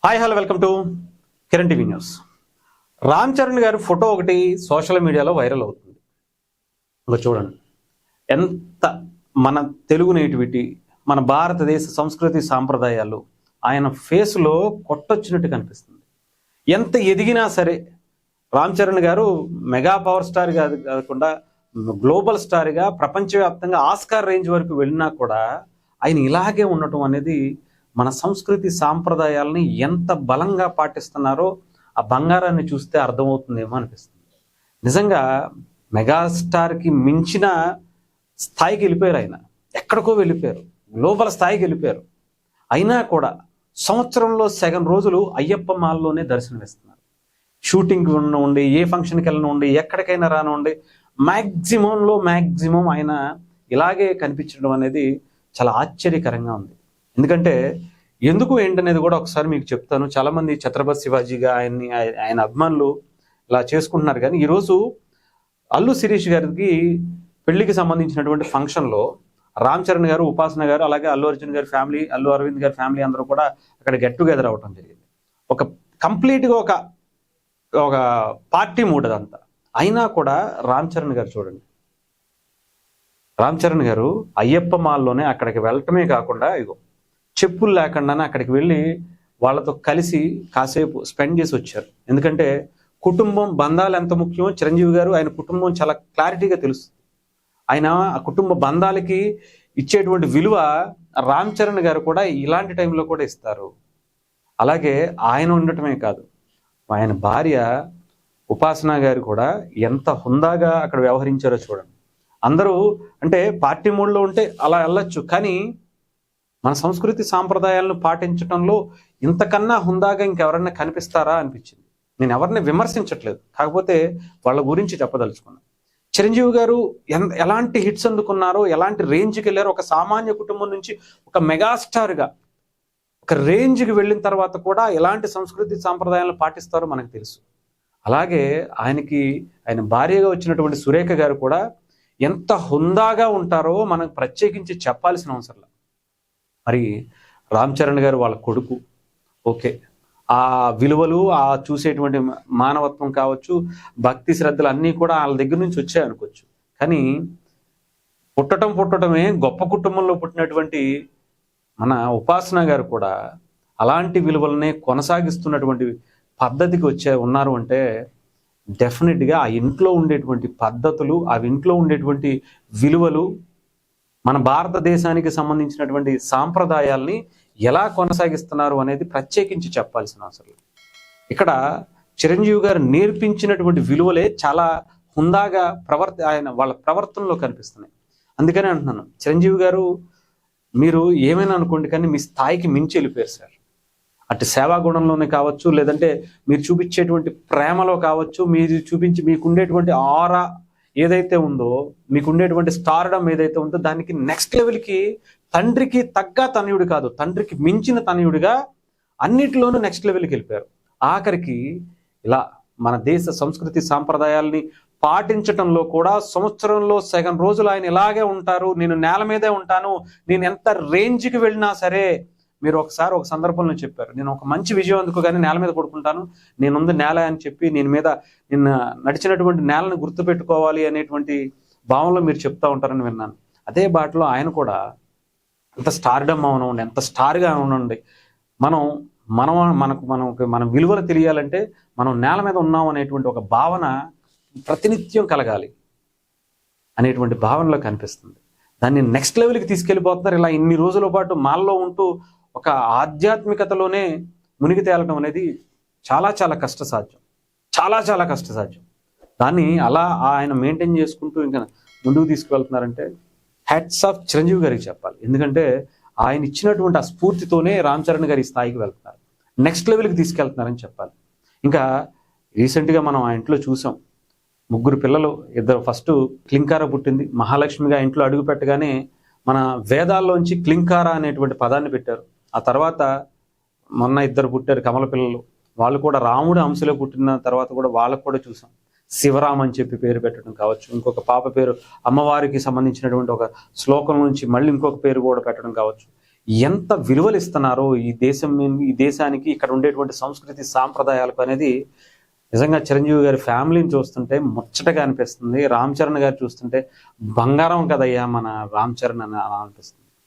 Hi hello welcome to Kiran TV news. Ram Charan గారి photo ఒకటి social మీడియాలో వైరల్ అవుతుంది. ఇంకా చూడండి, ఎంత మన తెలుగు నేటివిటీ, మన భారతదేశ సంస్కృతి సాంప్రదాయాలు ఆయన ఫేస్లో కొట్టొచ్చినట్టు కనిపిస్తుంది. ఎంత ఎదిగినా సరే రామ్ చరణ్ గారు మెగా పవర్ స్టార్ కాకుండా గ్లోబల్ స్టార్గా ప్రపంచవ్యాప్తంగా ఆస్కార్ రేంజ్ వరకు వెళ్ళినా కూడా ఆయన ఇలాగే ఉండటం అనేది మన సంస్కృతి సాంప్రదాయాలని ఎంత బలంగా పాటిస్తున్నారో ఆ బంగారాన్ని చూస్తే అర్థమవుతుందేమో అనిపిస్తుంది. నిజంగా మెగాస్టార్కి మించిన స్థాయికి వెళ్ళిపోయారు. ఆయన ఎక్కడికో వెళ్ళిపోయారు, గ్లోబల్ స్థాయికి వెళ్ళిపోయారు. అయినా కూడా సంవత్సరంలో సగం రోజులు అయ్యప్ప మాల్లోనే దర్శనమిస్తున్నారు. షూటింగ్కి ఉండి, ఏ ఫంక్షన్కి వెళ్ళనివ్వండి, ఎక్కడికైనా రానివ్వండి, మ్యాక్సిమం ఆయన ఇలాగే కనిపించడం అనేది చాలా ఆశ్చర్యకరంగా ఉంది. ఎందుకంటే ఎందుకు ఏంటనేది కూడా ఒకసారి మీకు చెప్తాను. చాలామంది ఛత్రపతి శివాజీగా ఆయన అభిమానులు ఇలా చేసుకుంటున్నారు. కానీ ఈరోజు అల్లు శిరీష్ గారికి పెళ్లికి సంబంధించినటువంటి ఫంక్షన్లో రామ్ చరణ్ గారు, ఉపాసన గారు, అలాగే అల్లు అర్జున్ గారి ఫ్యామిలీ, అల్లు అరవింద్ గారి ఫ్యామిలీ అందరూ కూడా అక్కడ గెట్ టుగెదర్ అవ్వడం జరిగింది. ఒక కంప్లీట్గా ఒక పార్టీ మూడ్ అదంతా. అయినా కూడా రామ్ చరణ్ గారు చూడండి, రామ్ చరణ్ గారు అయ్యప్ప మాల్లోనే అక్కడికి వెళ్ళటమే కాకుండా ఇగో చెప్పులు లేకుండానే అక్కడికి వెళ్ళి వాళ్ళతో కలిసి కాసేపు స్పెండ్ చేసి వచ్చారు. ఎందుకంటే కుటుంబం బంధాలు ఎంత ముఖ్యమో చిరంజీవి గారు ఆయన కుటుంబం చాలా క్లారిటీగా తెలుస్తుంది. ఆయన ఆ కుటుంబ బంధాలకి ఇచ్చేటువంటి విలువ రామ్ చరణ్ గారు కూడా ఇలాంటి టైంలో కూడా ఇస్తారు. అలాగే ఆయన ఉండటమే కాదు, ఆయన భార్య ఉపాసన గారు కూడా ఎంత హుందాగా అక్కడ వ్యవహరించారో చూడండి. అందరూ అంటే పార్టీ మూడ్లో ఉంటే అలా వెళ్ళొచ్చు, కానీ మన సంస్కృతి సాంప్రదాయాలను పాటించడంలో ఇంతకన్నా హుందాగా ఇంకెవరన్నా కనిపిస్తారా అనిపించింది. నేను ఎవరిని విమర్శించట్లేదు, కాకపోతే వాళ్ళ గురించి చెప్పదలుచుకున్నాను. చిరంజీవి గారు ఎలాంటి హిట్స్ అందుకున్నారో, ఎలాంటి రేంజ్కి వెళ్ళారో, ఒక సామాన్య కుటుంబం నుంచి ఒక మెగాస్టార్గా ఒక రేంజ్కి వెళ్ళిన తర్వాత కూడా ఎలాంటి సంస్కృతి సాంప్రదాయాలను పాటిస్తారో మనకు తెలుసు. అలాగే ఆయన భార్యగా వచ్చినటువంటి సురేఖ గారు కూడా ఎంత హుందాగా ఉంటారో మనకు ప్రత్యేకించి చెప్పాల్సిన అవసరం. మరి రామ్ చరణ్ గారు వాళ్ళ కొడుకు, ఓకే, ఆ విలువలు, ఆ చూసేటువంటి మానవత్వం కావచ్చు, భక్తి శ్రద్ధలు అన్నీ కూడా వాళ్ళ దగ్గర నుంచి వచ్చాయనుకోవచ్చు. కానీ పుట్టటమే గొప్ప కుటుంబంలో పుట్టినటువంటి మన ఉపాసన గారు కూడా అలాంటి విలువలనే కొనసాగిస్తున్నటువంటి పద్ధతికి ఉన్నారు అంటే డెఫినెట్గా ఆ ఇంట్లో ఉండేటువంటి పద్ధతులు, ఆ ఇంట్లో ఉండేటువంటి విలువలు, మన భారతదేశానికి సంబంధించినటువంటి సాంప్రదాయాల్ని ఎలా కొనసాగిస్తున్నారు అనేది ప్రత్యేకించి చెప్పాల్సిన అవసరం. ఇక్కడ చిరంజీవి గారు నేర్పించినటువంటి విలువలే చాలా హుందాగా వాళ్ళ ప్రవర్తనలో కనిపిస్తున్నాయి. అందుకనే అంటున్నాను, చిరంజీవి గారు మీరు ఏమైనా అనుకోండి, కానీ మీ స్థాయికి మించి వెళ్ళిపోయారు సార్. అటు సేవా గుణంలోనే కావచ్చు, లేదంటే మీరు చూపించేటువంటి ప్రేమలో కావచ్చు, మీకుండేటువంటి ఆరా ఏదైతే ఉందో, మీకుండేటువంటి స్టార్డమ్ ఏదైతే ఉందో, దానికి నెక్స్ట్ లెవెల్కి తండ్రికి తగ్గ తనయుడు కాదు, తండ్రికి మించిన తనయుడిగా అన్నిటిలోనూ నెక్స్ట్ లెవెల్కి వెళ్ళిపోయారు. ఆఖరికి ఇలా మన దేశ సంస్కృతి సాంప్రదాయాల్ని పాటించటంలో కూడా సంవత్సరంలో సగం రోజులు ఆయన ఇలాగే ఉంటారు. నేను నేల మీదే ఉంటాను, నేను ఎంత రేంజ్కి వెళ్ళినా సరే. మీరు ఒకసారి ఒక సందర్భంలో చెప్పారు, నేను ఒక మంచి విజయం అందుకోగానే నేల మీద పడుకుంటాను, నేనుంది నేల అని చెప్పి నిన్న నడిచినటువంటి నేలను గుర్తుపెట్టుకోవాలి అనేటువంటి భావంలో మీరు చెప్తా ఉంటారని విన్నాను. అదే బాటలో ఆయన కూడా ఎంత స్టార్డమ్ అవనండి, ఎంత స్టార్గా అవనండి, మన విలువలు తెలియాలంటే మనం నేల మీద ఉన్నాం అనేటువంటి ఒక భావన ప్రతినిత్యం కలగాలి అనేటువంటి భావనలో కనిపిస్తుంది. దాన్ని నెక్స్ట్ లెవెల్కి తీసుకెళ్ళిపోతున్నారు. ఇలా ఇన్ని రోజుల పాటు మాల్లో ఉంటూ ఒక ఆధ్యాత్మికతలోనే మునిగి తేలడం అనేది చాలా చాలా కష్టసాధ్యం, చాలా కష్టసాధ్యం. దాన్ని అలా ఆయన మెయింటైన్ చేసుకుంటూ ఇంకా ముందుకు తీసుకువెళ్తున్నారంటే హ్యాట్స్ ఆఫ్ చిరంజీవి గారికి చెప్పాలి. ఎందుకంటే ఆయన ఇచ్చినటువంటి ఆ స్ఫూర్తితోనే రామ్ చరణ్ గారి స్థాయికి వెళ్తున్నారు, నెక్స్ట్ లెవెల్కి తీసుకెళ్తున్నారని చెప్పాలి. ఇంకా రీసెంట్గా మనం ఆ ఇంట్లో చూసాం, 3 పిల్లలు, 2 ఫస్ట్ క్లింకార పుట్టింది. మహాలక్ష్మిగా ఇంట్లో అడుగు పెట్టగానే మన వేదాల్లోంచి క్లింకార అనేటువంటి పదాన్ని పెట్టారు. ఆ తర్వాత మొన్న 2 పుట్టారు కమల పిల్లలు, వాళ్ళు కూడా రాముడు అంశలో పుట్టిన తర్వాత కూడా వాళ్ళకు కూడా చూసాం. శివరామ్ అని చెప్పి పేరు పెట్టడం కావచ్చు, ఇంకొక పాప పేరు అమ్మవారికి సంబంధించినటువంటి ఒక శ్లోకం నుంచి మళ్ళీ ఇంకొక పేరు కూడా పెట్టడం కావచ్చు. ఎంత విలువలు ఇస్తున్నారో ఈ దేశానికి, ఇక్కడ ఉండేటువంటి సంస్కృతి సాంప్రదాయాలకు అనేది నిజంగా చిరంజీవి గారి ఫ్యామిలీని చూస్తుంటే ముచ్చటగా అనిపిస్తుంది. రామ్ చరణ్ గారు చూస్తుంటే బంగారం కదయ్యా మన రామ్ చరణ్ అని అలా అనిపిస్తుంది.